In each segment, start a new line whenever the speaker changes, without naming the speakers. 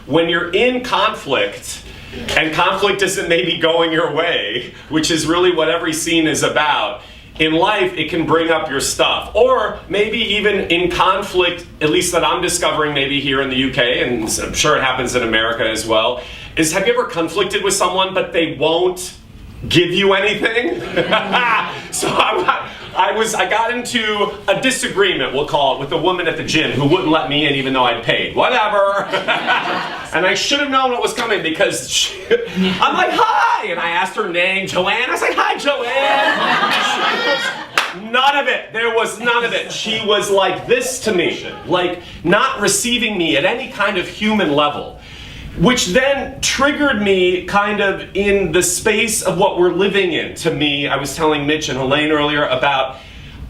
When you're in conflict, and conflict isn't maybe going your way, which is really what every scene is about, in life it can bring up your stuff. Or maybe even in conflict, at least that I'm discovering maybe here in the UK, and I'm sure it happens in America as well, is have you ever conflicted with someone but they won't give you anything? So I got into a disagreement, we'll call it, with a woman at the gym who wouldn't let me in even though I'd paid. Whatever. And I should have known what was coming because I'm like, hi! And I asked her name, Joanne. I was like, hi, Joanne! None of it. There was none of it. She was like this to me. Like not receiving me at any kind of human level. Which then triggered me kind of in the space of what we're living in. To me, I was telling Mitch and Helene earlier about,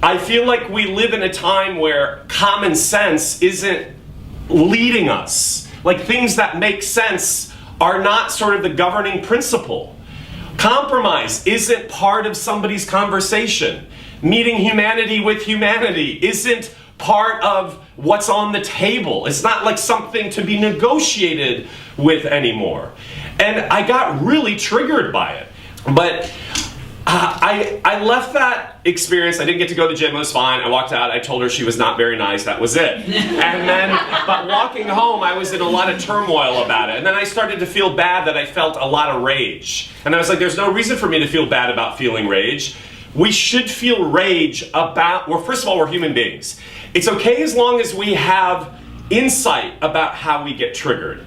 I feel like we live in a time where common sense isn't leading us. Like things that make sense are not sort of the governing principle. Compromise isn't part of somebody's conversation. Meeting humanity with humanity isn't part of what's on the table. It's not like something to be negotiated with anymore. And I got really triggered by it. But I left that experience. I didn't get to go to the gym. It was fine. I walked out. I told her she was not very nice. That was it. And then, but walking home, I was in a lot of turmoil about it. And then I started to feel bad that I felt a lot of rage. And I was like, there's no reason for me to feel bad about feeling rage. We should feel rage about, well, first of all, we're human beings. It's okay as long as we have insight about how we get triggered.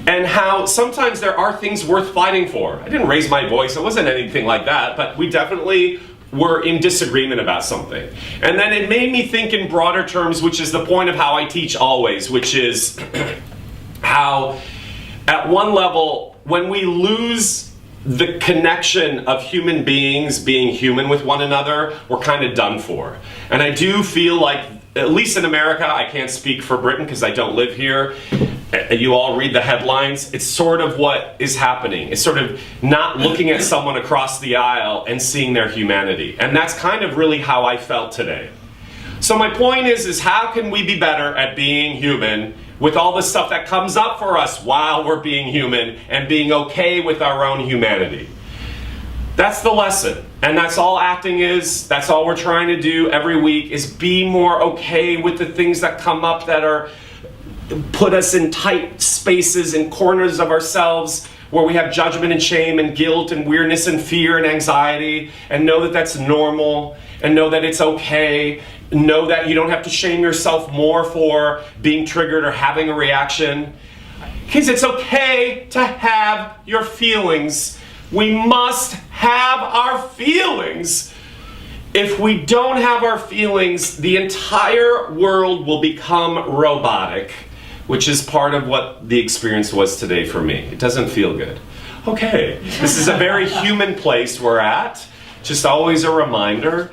And how sometimes there are things worth fighting for. I didn't raise my voice, it wasn't anything like that, but we definitely were in disagreement about something. And then it made me think in broader terms, which is the point of how I teach always, which is how at one level, when we lose the connection of human beings being human with one another, we're kind of done for. And I do feel like, at least in America, I can't speak for Britain because I don't live here. You all read the headlines. It's sort of what is happening. It's sort of not looking at someone across the aisle and seeing their humanity. And that's kind of really how I felt today. So my point is how can we be better at being human with all the stuff that comes up for us while we're being human and being okay with our own humanity? That's the lesson. And that's all acting is. That's all we're trying to do every week is be more okay with the things that come up that are put us in tight spaces and corners of ourselves where we have judgment and shame and guilt and weirdness and fear and anxiety, and know that that's normal, and know that it's okay, know that you don't have to shame yourself more for being triggered or having a reaction. Because it's okay to have your feelings. We must have our feelings. If we don't have our feelings, the entire world will become robotic, which is part of what the experience was today for me. It doesn't feel good. Okay, this is a very human place we're at. Just always a reminder.